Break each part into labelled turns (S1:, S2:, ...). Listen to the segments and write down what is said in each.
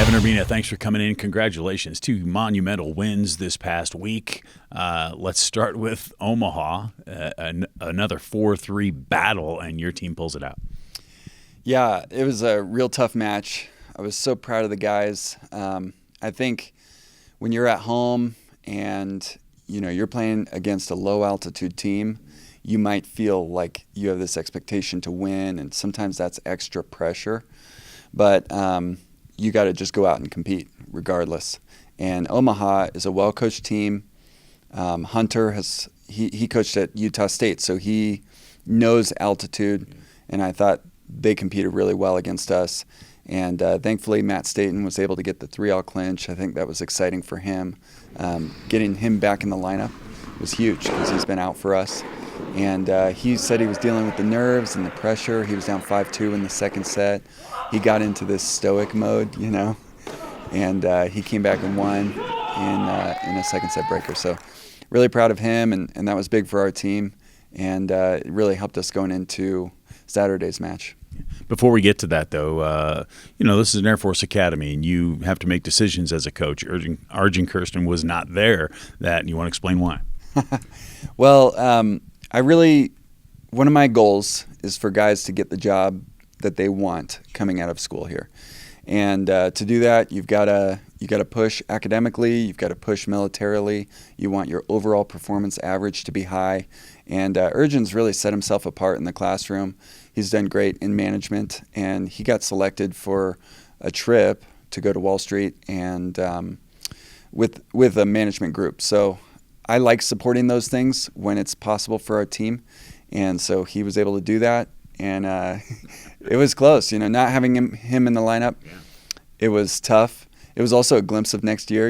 S1: Evan Urbina, thanks for coming in. Congratulations. 2 monumental wins this past week. Let's start with Omaha, another 4-3 battle, and your team pulls it out.
S2: Yeah, it was a real tough match. I was so proud of the guys. I think when you're at home and you're playing against a low altitude team, you might feel like you have this expectation to win, and sometimes that's extra pressure. But you got to just go out and compete regardless. And Omaha is a well-coached team. Hunter he coached at Utah State, so he knows altitude, and I thought they competed really well against us. And thankfully, Matt Staten was able to get the 3-all clinch. I think that was exciting for him. Getting him back in the lineup was huge because he's been out for us. And he said he was dealing with the nerves and the pressure. He was down 5-2 in the second set. He got into this stoic mode, and he came back and won in a second set breaker. So really proud of him, and that was big for our team, and it really helped us going into Saturday's match.
S1: Before we get to that, though, this is an Air Force Academy, and you have to make decisions as a coach. Arjun Kirsten was not there. You want to explain why?
S2: Well, one of my goals is for guys to get the job that they want coming out of school here. And to do that, you got to push academically, you've got to push militarily. You want your overall performance average to be high. And Arjun's really set himself apart in the classroom. He's done great in management, and he got selected for a trip to go to Wall Street and with a management group. So I like supporting those things when it's possible for our team. And so he was able to do that. And it was close, not having him in the lineup. Yeah. It was tough. It was also a glimpse of next year,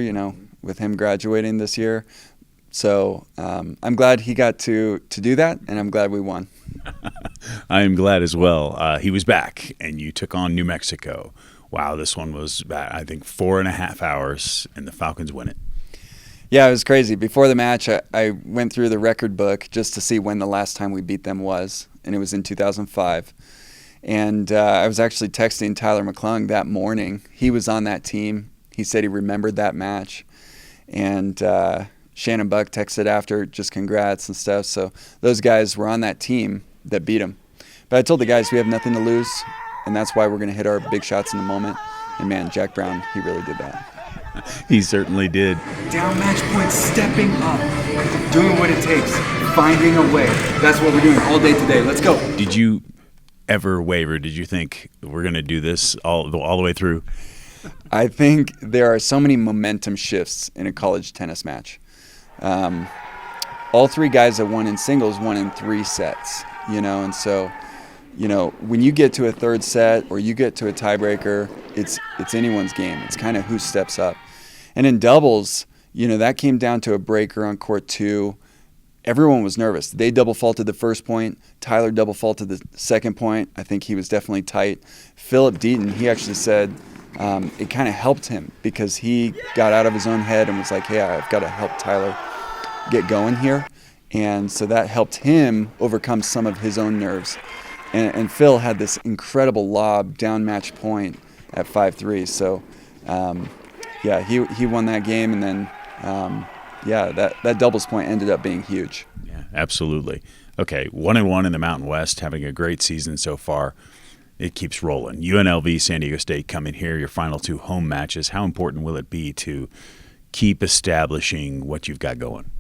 S2: with him graduating this year. So I'm glad he got to do that, and I'm glad we won.
S1: I am glad as well. He was back, and you took on New Mexico. Wow, this one was, I think, 4.5 hours, and the Falcons win it.
S2: Yeah, it was crazy. Before the match, I went through the record book just to see when the last time we beat them was, and it was in 2005. And I was actually texting Tyler McClung that morning. He was on that team. He said he remembered that match. And Shannon Buck texted after, just congrats and stuff. So those guys were on that team that beat him. But I told the guys we have nothing to lose, and that's why we're going to hit our big shots in the moment. And, man, Jack Brown, he really did that.
S1: He certainly did.
S3: Down match point, stepping up, doing what it takes, finding a way. That's what we're doing all day today. Let's go.
S1: Did you ever waver? Did you think we're going to do this all the way through?
S2: I think there are so many momentum shifts in a college tennis match. All 3 guys that won in singles won in 3 sets, and so when you get to a third set or you get to a tiebreaker, it's anyone's game. It's kind of who steps up. And in doubles, that came down to a breaker on court 2. Everyone was nervous. They double faulted the first point. Tyler double faulted the second point. I think he was definitely tight. Philip Deaton, he actually said it kind of helped him because he got out of his own head and was like, hey, I've got to help Tyler get going here. And so that helped him overcome some of his own nerves. And Phil had this incredible lob down match point at 5-3. So, he won that game. And then, that doubles point ended up being huge.
S1: Yeah, absolutely. Okay, 1-1 in the Mountain West, having a great season so far. It keeps rolling. UNLV, San Diego State coming here, your final 2 home matches. How important will it be to keep establishing what you've got going?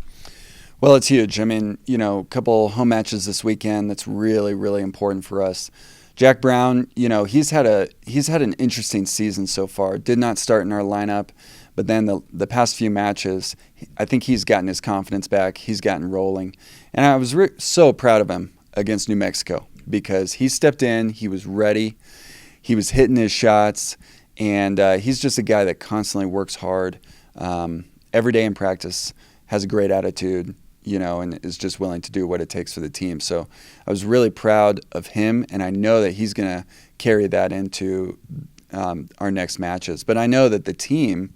S2: Well, it's huge. I mean, a couple home matches this weekend. That's really, really important for us. Jack Brown, he's had an interesting season so far. Did not start in our lineup, but then the past few matches, I think he's gotten his confidence back. He's gotten rolling, and I was so proud of him against New Mexico because he stepped in. He was ready. He was hitting his shots, and he's just a guy that constantly works hard every day in practice. Has a great attitude. And is just willing to do what it takes for the team. So I was really proud of him, and I know that he's going to carry that into our next matches. But I know that the team,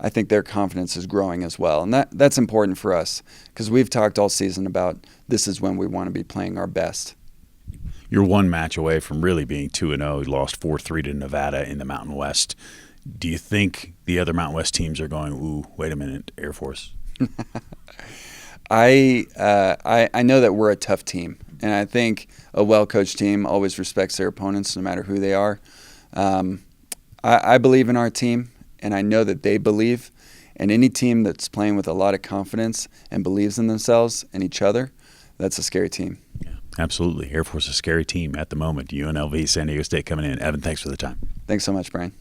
S2: I think their confidence is growing as well. And that's important for us because we've talked all season about this is when we want to be playing our best.
S1: You're one match away from really being 2-0. You lost 4-3 to Nevada in the Mountain West. Do you think the other Mountain West teams are going, ooh, wait a minute, Air Force?
S2: I know that we're a tough team, and I think a well-coached team always respects their opponents no matter who they are. I believe in our team, and I know that they believe. And any team that's playing with a lot of confidence and believes in themselves and each other, that's a scary team.
S1: Yeah, absolutely. Air Force is a scary team at the moment. UNLV, San Diego State coming in. Evan, thanks for the time.
S2: Thanks so much, Brian.